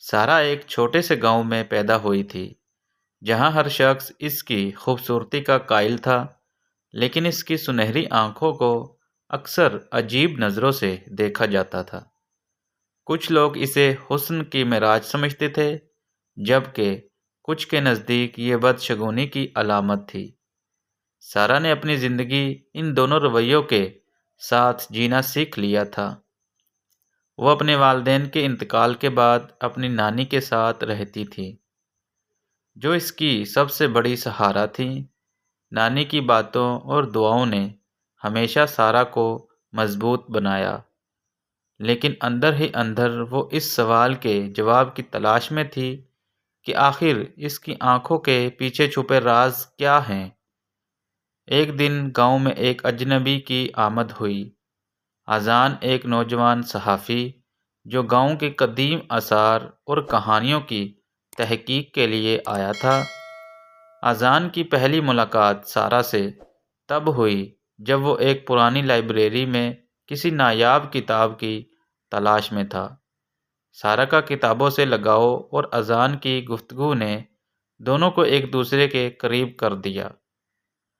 سارا ایک چھوٹے سے گاؤں میں پیدا ہوئی تھی جہاں ہر شخص اس کی خوبصورتی کا قائل تھا، لیکن اس کی سنہری آنکھوں کو اکثر عجیب نظروں سے دیکھا جاتا تھا۔ کچھ لوگ اسے حسن کی معراج سمجھتے تھے، جبکہ کچھ کے نزدیک یہ بدشگونی کی علامت تھی۔ سارا نے اپنی زندگی ان دونوں رویوں کے ساتھ جینا سیکھ لیا تھا۔ وہ اپنے والدین کے انتقال کے بعد اپنی نانی کے ساتھ رہتی تھی، جو اس کی سب سے بڑی سہارا تھیں۔ نانی کی باتوں اور دعاؤں نے ہمیشہ سارا کو مضبوط بنایا، لیکن اندر ہی اندر وہ اس سوال کے جواب کی تلاش میں تھی کہ آخر اس کی آنکھوں کے پیچھے چھپے راز کیا ہیں۔ ایک دن گاؤں میں ایک اجنبی کی آمد ہوئی۔ اذان ایک نوجوان صحافی جو گاؤں کے قدیم آثار اور کہانیوں کی تحقیق کے لیے آیا تھا۔ اذان کی پہلی ملاقات سارا سے تب ہوئی جب وہ ایک پرانی لائبریری میں کسی نایاب کتاب کی تلاش میں تھا۔ سارا کا کتابوں سے لگاؤ اور اذان کی گفتگو نے دونوں کو ایک دوسرے کے قریب کر دیا۔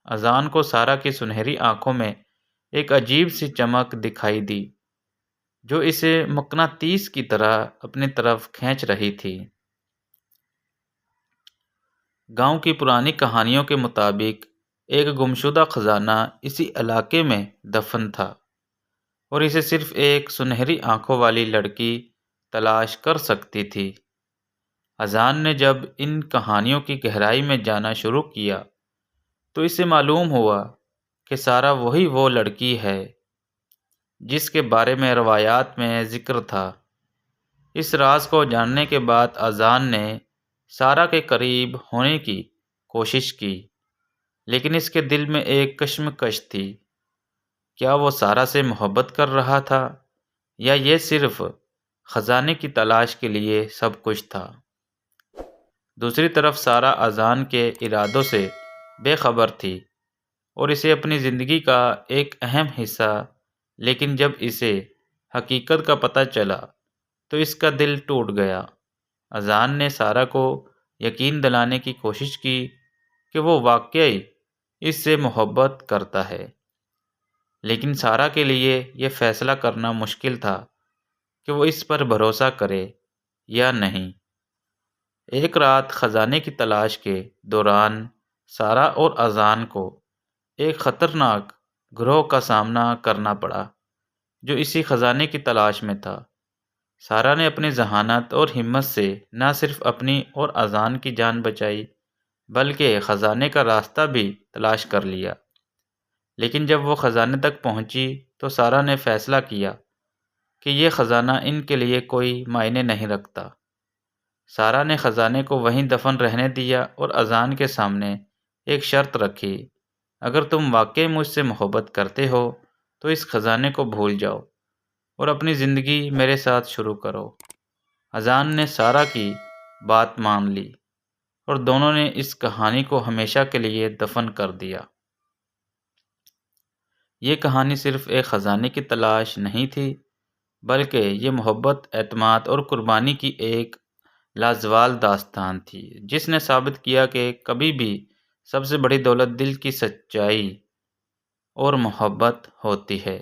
اذان کو سارا کی سنہری آنکھوں میں ایک عجیب سی چمک دکھائی دی جو اسے مقناطیس کی طرح اپنی طرف کھینچ رہی تھی۔ گاؤں کی پرانی کہانیوں کے مطابق ایک گمشدہ خزانہ اسی علاقے میں دفن تھا اور اسے صرف ایک سنہری آنکھوں والی لڑکی تلاش کر سکتی تھی۔ اذان نے جب ان کہانیوں کی گہرائی میں جانا شروع کیا تو اسے معلوم ہوا کہ سارا وہ لڑکی ہے جس کے بارے میں روایات میں ذکر تھا۔ اس راز کو جاننے کے بعد اذان نے سارا کے قریب ہونے کی کوشش کی، لیکن اس کے دل میں ایک کشمکش تھی۔ کیا وہ سارا سے محبت کر رہا تھا یا یہ صرف خزانے کی تلاش کے لیے سب کچھ تھا؟ دوسری طرف سارا اذان کے ارادوں سے بے خبر تھی اور اسے اپنی زندگی کا ایک اہم حصہ، لیکن جب اسے حقیقت کا پتہ چلا تو اس کا دل ٹوٹ گیا۔ اذان نے سارا کو یقین دلانے کی کوشش کی کہ وہ واقعی اس سے محبت کرتا ہے، لیکن سارا کے لیے یہ فیصلہ کرنا مشکل تھا کہ وہ اس پر بھروسہ کرے یا نہیں۔ ایک رات خزانے کی تلاش کے دوران سارا اور اذان کو ایک خطرناک گروہ کا سامنا کرنا پڑا جو اسی خزانے کی تلاش میں تھا۔ سارا نے اپنی ذہانت اور ہمت سے نہ صرف اپنی اور اذان کی جان بچائی بلکہ خزانے کا راستہ بھی تلاش کر لیا۔ لیکن جب وہ خزانے تک پہنچی تو سارا نے فیصلہ کیا کہ یہ خزانہ ان کے لیے کوئی معنی نہیں رکھتا۔ سارا نے خزانے کو وہیں دفن رہنے دیا اور اذان کے سامنے ایک شرط رکھی، اگر تم واقعی مجھ سے محبت کرتے ہو تو اس خزانے کو بھول جاؤ اور اپنی زندگی میرے ساتھ شروع کرو۔ اذان نے سارا کی بات مان لی اور دونوں نے اس کہانی کو ہمیشہ کے لیے دفن کر دیا۔ یہ کہانی صرف ایک خزانے کی تلاش نہیں تھی، بلکہ یہ محبت، اعتماد اور قربانی کی ایک لازوال داستان تھی جس نے ثابت کیا کہ کبھی بھی سب سے بڑی دولت دل کی سچائی اور محبت ہوتی ہے۔